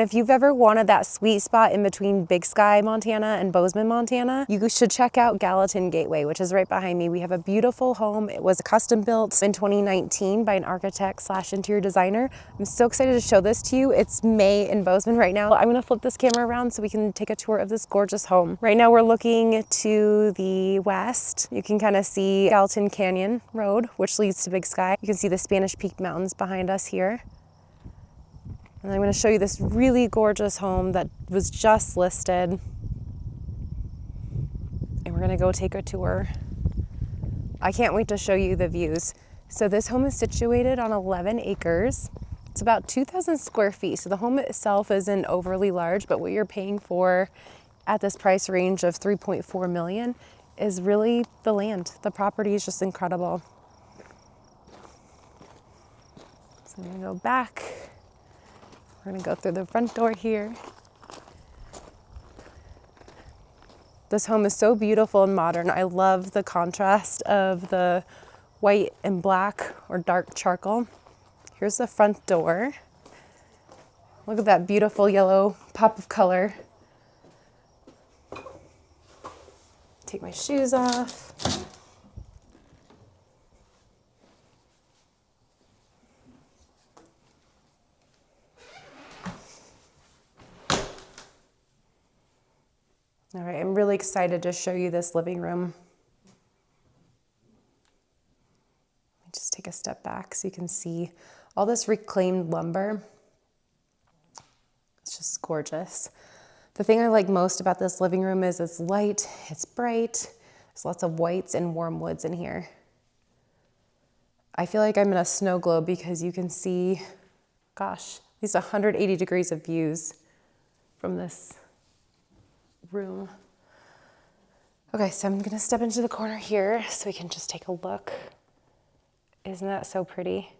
If you've ever wanted that sweet spot in between Big Sky, Montana and Bozeman, Montana, you should check out Gallatin Gateway, which is right behind me. We have a beautiful home. It was custom built in 2019 by an architect / interior designer. I'm so excited to show this to you. It's May in Bozeman right now. I'm gonna flip this camera around so we can take a tour of this gorgeous home. Right now we're looking to the west. You can kind of see Gallatin Canyon Road, which leads to Big Sky. You can see the Spanish Peak Mountains behind us here. And I'm going to show you this really gorgeous home that was just listed. And we're going to go take a tour. I can't wait to show you the views. So this home is situated on 11 acres. It's about 2,000 square feet. So the home itself isn't overly large, but what you're paying for at this price range of $3.4 million is really the land. The property is just incredible. So I'm going to go back. We're gonna go through the front door here. This home is so beautiful and modern. I love the contrast of the white and black or dark charcoal. Here's the front door. Look at that beautiful yellow pop of color. Take my shoes off. All right, I'm really excited to show you this living room. Let me just take a step back so you can see all this reclaimed lumber. It's just gorgeous. The thing I like most about this living room is it's light, it's bright, there's lots of whites and warm woods in here. I feel like I'm in a snow globe because you can see, gosh, these 180 degrees of views from this room. Okay, so I'm gonna step into the corner here so we can just take a look. Isn't that so pretty?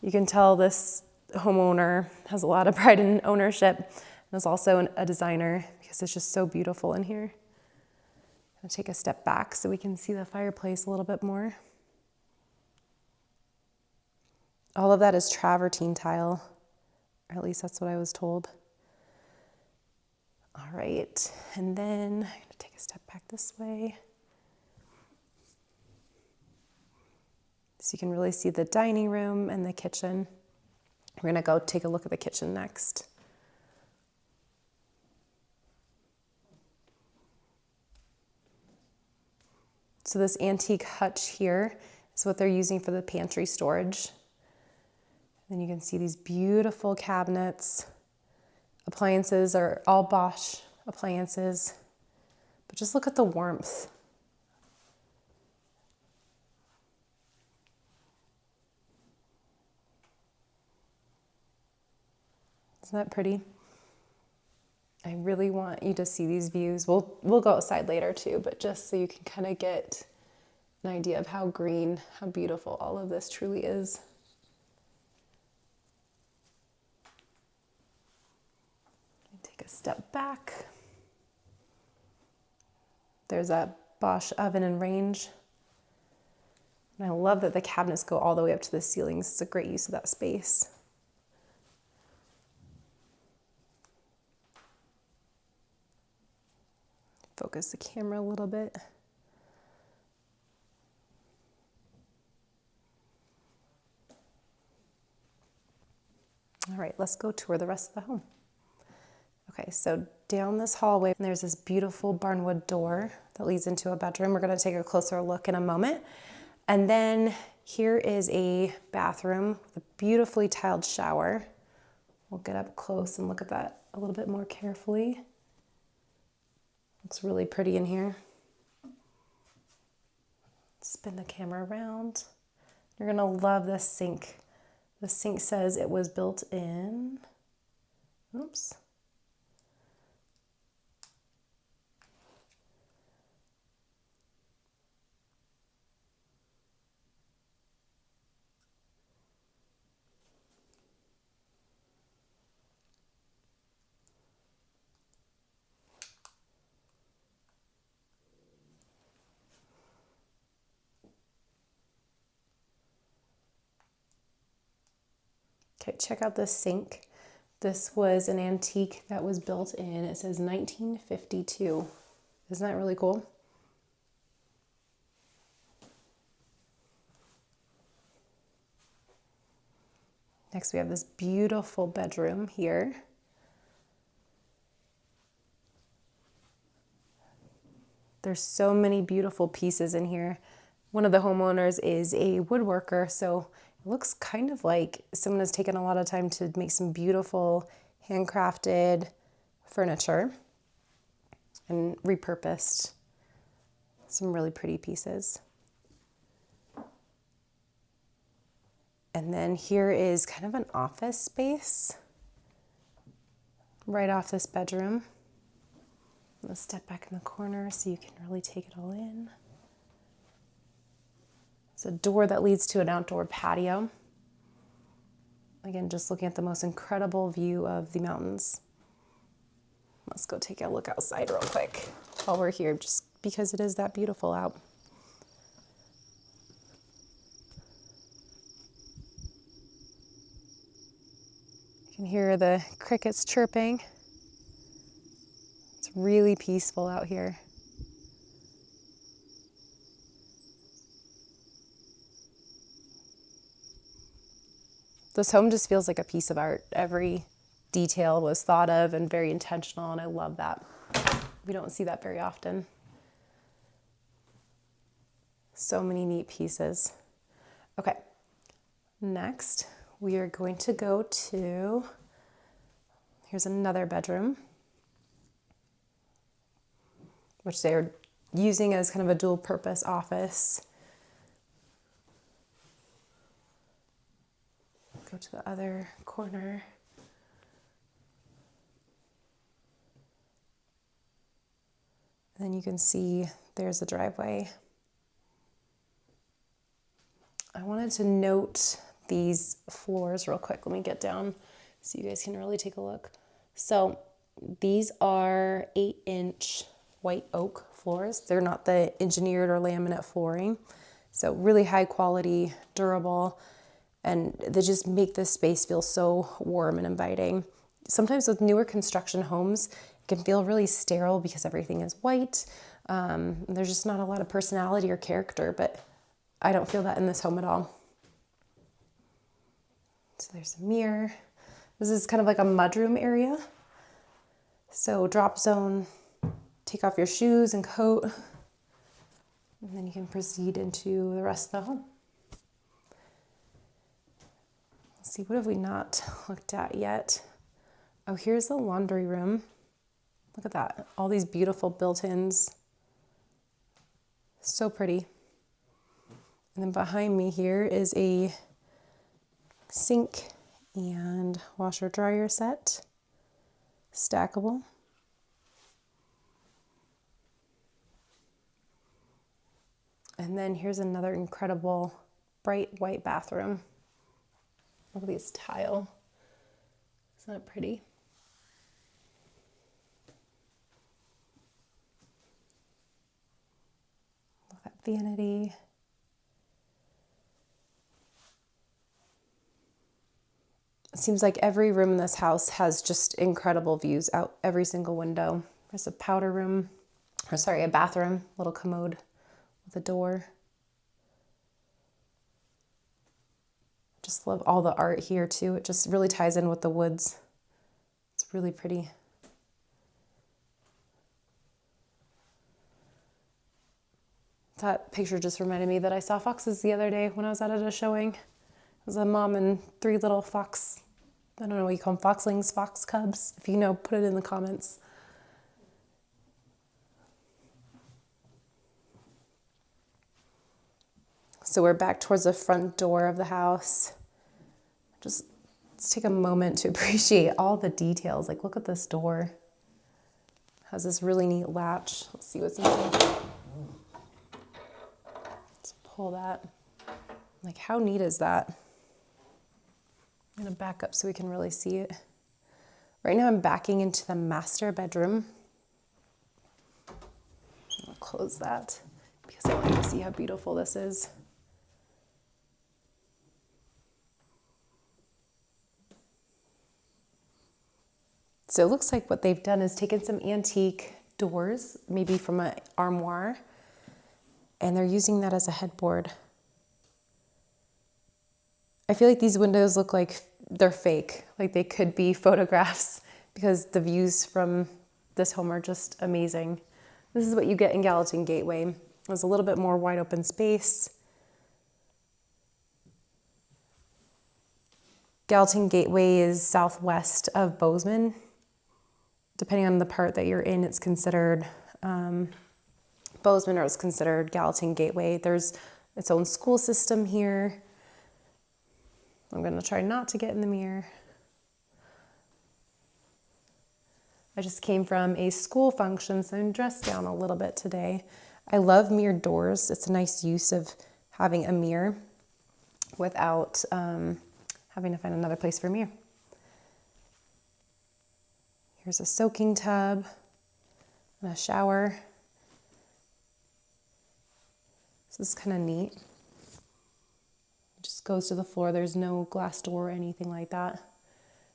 You can tell this homeowner has a lot of pride in ownership and is also a designer because it's just so beautiful in here. I'm gonna take a step back so we can see the fireplace a little bit more. All of that is travertine tile, or at least that's what I was told. All right, and then I'm gonna take a step back this way. So you can really see the dining room and the kitchen. We're gonna go take a look at the kitchen next. So this antique hutch here is what they're using for the pantry storage. Then you can see these beautiful cabinets. Appliances are all Bosch appliances, but just look at the warmth. Isn't that pretty? I really want you to see these views. We'll go outside later too, but just so you can kind of get an idea of how green, how beautiful all of this truly is. Take a step back. There's that Bosch oven and range. And I love that the cabinets go all the way up to the ceilings. It's a great use of that space. Focus the camera a little bit. All right, let's go tour the rest of the home. Okay, so down this hallway, there's this beautiful barnwood door that leads into a bedroom. We're gonna take a closer look in a moment. And then here is a bathroom with a beautifully tiled shower. We'll get up close and look at that a little bit more carefully. Looks really pretty in here. Spin the camera around. You're gonna love this sink. The sink says it was built in, oops. Okay, check out this sink. This was an antique that was built in, it says 1952. Isn't that really cool? Next we have this beautiful bedroom here. There's so many beautiful pieces in here. One of the homeowners is a woodworker, so it looks kind of like someone has taken a lot of time to make some beautiful handcrafted furniture and repurposed some really pretty pieces. And then here is kind of an office space right off this bedroom. Let's step back in the corner so you can really take it all in. It's a door that leads to an outdoor patio. Again, just looking at the most incredible view of the mountains. Let's go take a look outside real quick while we're here, just because it is that beautiful out. You can hear the crickets chirping. It's really peaceful out here. This home just feels like a piece of art. Every detail was thought of and very intentional, and I love that. We don't see that very often. So many neat pieces. Okay, next we are going to go to, here's another bedroom, which they're using as kind of a dual purpose office. Go to the other corner. And then you can see there's the driveway. I wanted to note these floors real quick. Let me get down so you guys can really take a look. So these are 8-inch white oak floors. They're not the engineered or laminate flooring. So really high quality, durable, and they just make this space feel so warm and inviting. Sometimes with newer construction homes, it can feel really sterile because everything is white. There's just not a lot of personality or character, but I don't feel that in this home at all. So there's a mirror. This is kind of like a mudroom area. So drop zone, take off your shoes and coat, and then you can proceed into the rest of the home. Let's see, what have we not looked at yet? Oh, here's the laundry room. Look at that, all these beautiful built-ins. So pretty. And then behind me here is a sink and washer dryer set, stackable. And then here's another incredible bright white bathroom. Look at these tile. Isn't that pretty? Look at that vanity. It seems like every room in this house has just incredible views out every single window. There's a powder room, or sorry, a bathroom, little commode with a door. Just love all the art here too. It just really ties in with the woods. It's really pretty. That picture just reminded me that I saw foxes the other day when I was out at a showing. It was a mom and 3 little fox, I don't know what you call them, foxlings, fox cubs. If you know, put it in the comments. So we're back towards the front door of the house. Just let's take a moment to appreciate all the details. Like, look at this door. It has this really neat latch. Let's see what's inside. Let's pull that. Like, how neat is that? I'm gonna back up so we can really see it. Right now I'm backing into the master bedroom. I'll close that because I want you to see how beautiful this is. So it looks like what they've done is taken some antique doors, maybe from an armoire, and they're using that as a headboard. I feel like these windows look like they're fake, like they could be photographs, because the views from this home are just amazing. This is what you get in Gallatin Gateway. There's a little bit more wide open space. Gallatin Gateway is southwest of Bozeman. Depending on the part that you're in, it's considered Bozeman or it's considered Gallatin Gateway. There's its own school system here. I'm gonna try not to get in the mirror. I just came from a school function, so I'm dressed down a little bit today. I love mirrored doors. It's a nice use of having a mirror without having to find another place for a mirror. Here's a soaking tub and a shower. This is kind of neat. It just goes to the floor. There's no glass door or anything like that.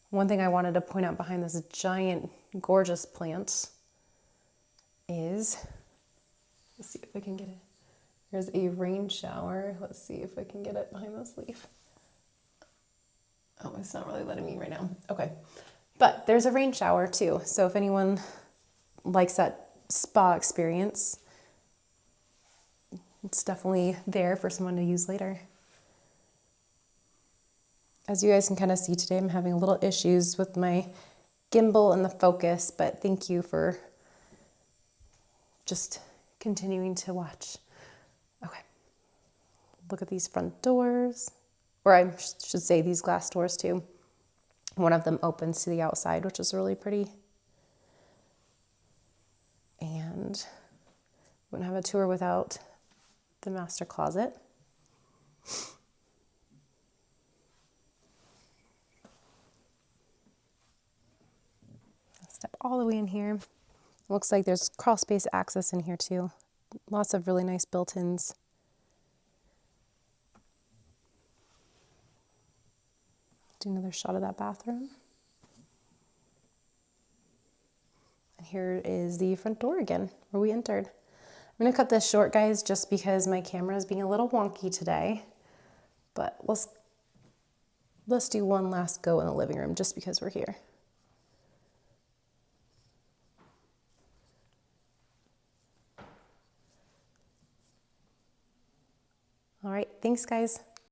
One thing I wanted to point out behind this giant, gorgeous plant is, let's see if I can get it. There's a rain shower. Let's see if I can get it behind this leaf. Oh, it's not really letting me right now. Okay. But there's a rain shower too. So if anyone likes that spa experience, it's definitely there for someone to use later. As you guys can kind of see today, I'm having a little issues with my gimbal and the focus, but thank you for just continuing to watch. Okay. Look at these front doors, or I should say these glass doors too. One of them opens to the outside, which is really pretty. And wouldn't have a tour without the master closet. Step all the way in here. Looks like there's crawl space access in here too. Lots of really nice built-ins. Do another shot of that bathroom. And here is the front door again, where we entered. I'm gonna cut this short, guys, just because my camera is being a little wonky today. But let's do one last go in the living room, just because we're here. All right, thanks, guys.